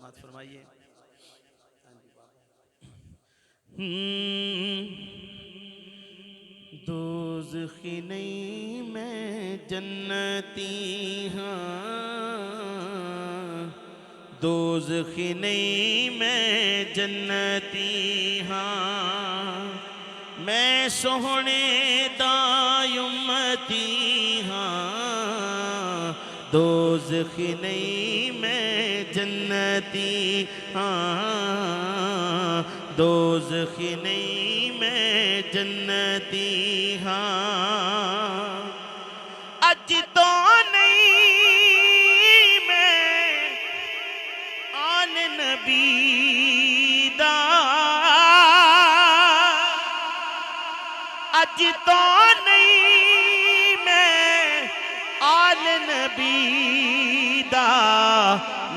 समात फरमाइए। दोज़खी नहीं मैं जन्नती हाँ, दोज़खी नहीं मैं जन्नती हाँ, मैं सोहने दा उम्मती हाँ, दोज़खी नहीं मैं जन्नती हाँ, दोज़खी नहीं मैं जन्नती हाँ, अज तो नहीं मैं आन नबी दा, अज तो नहीं मैं आल नबी दा,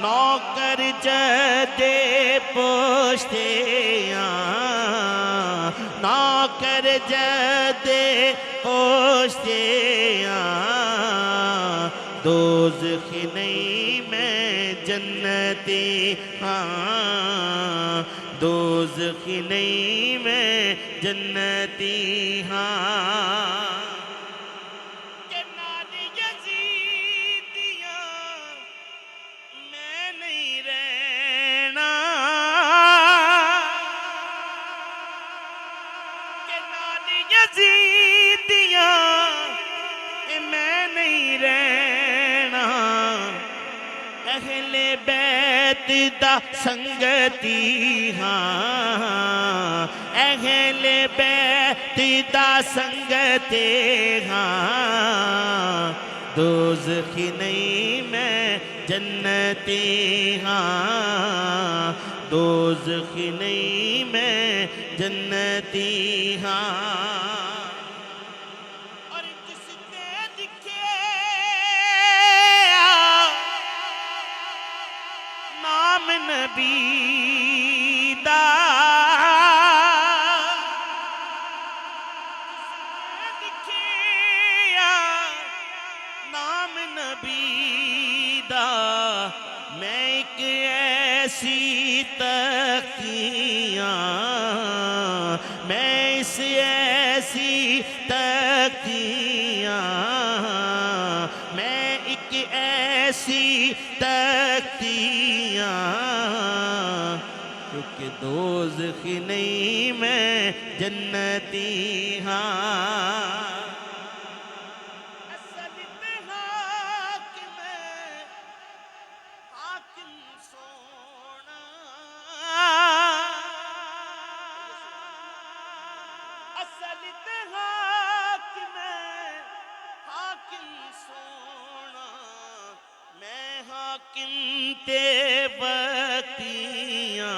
नौकर जदे पोछते नौकर जदे पोछते दोज़खी नहीं मैं जन्नती हाँ, दोज़खी नहीं मैं जन्नती हाँ। के नारी यज़ीदियाँ मैं नहीं रहना, के नारी यज़ीदियाँ मैं नहीं रहना, अहले बैत दा संगती हाँ, अहले बैत दा संगते हाँ, दोज़खी नहीं मैं जन्नती हाँ, दोज़खी नहीं मैं जन्नती हाँ। नाम नबी दा लिखिया, नाम नबी दा, मैं एक ऐसी तकियां, मैं इस ऐसी तकियां, मैं एक ऐसी तकियां, क्योंकि दोज़खी नहीं मैं जन्नती हाँ। असल में हाकिम हाकिम सोना, असल में हाकिम हाकिम सोना, मैं हाकिम ते बख्तियां,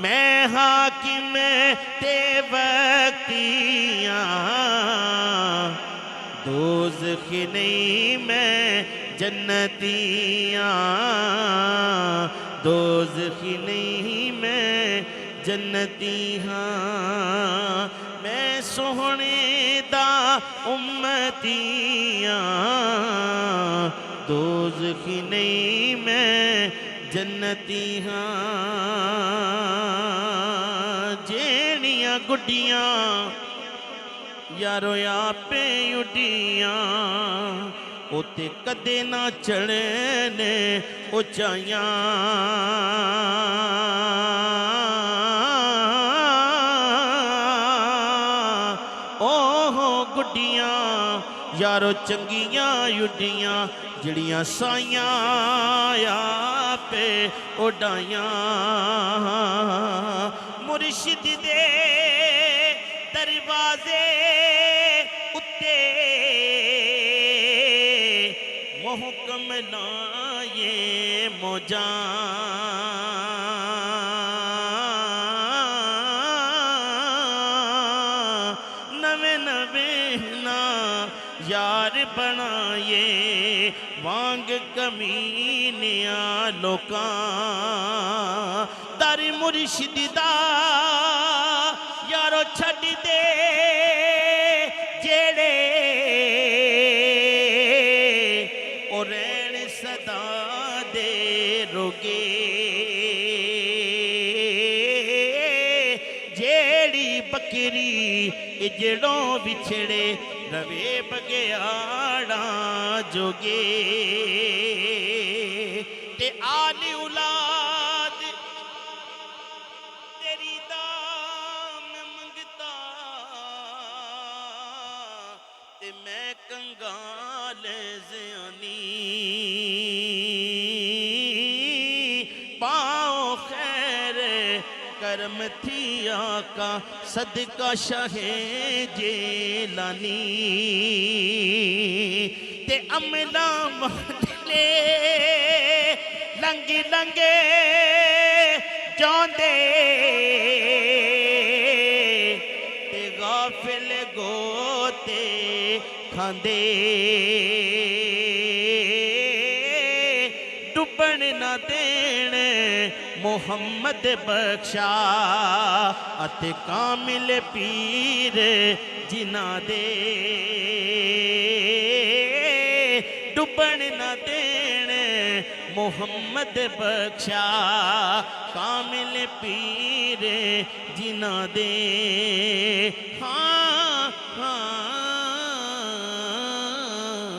मैं हाकिम ते बख्तियां, दोज़खी नहीं मैं जन्नतियां, दोज़खी नहीं मैं जन्नती हाँ, मैं सोहने दा उम्मतियां, दोज़खी नहीं मैं जन्नती हाँ। जेनियां गुड्डियां यारो आपे उड्डियां, उते कदे ना चढ़ने उचाइयां, ओहो गुड्डियां यारो चंगियां उड्डियां, जड़ियां साइयां आपे उड़ाइयां, मुर्शिद दे दरवाजे उत्ते मोहकम लाए मौजा, नवे नवे ना यार बनाए वांग कमीनिया लोकां, दर मुर्शिद दा यारो छड़ दे जेड़े ओ रैन सदा दे रोगे जेड़ी बकरी इजड़ों बिछड़े रवे बगयाड़ा जोगे ते आली औलाद तेरी दाम मंगता ते मैं कंगाल ज़यानी पाओ खैर करम थी आका सदका शाहे जेलानी ते अमला मोहल्ले लंगी लंगे जांदे ते गाफिल गोते खांदे डुबन ना देण मोहम्मद बख्शा अते कामिल पीर जिना दे डुबन ना देण मोहम्मद बख्शा कामिल पीर जिना दे हाँ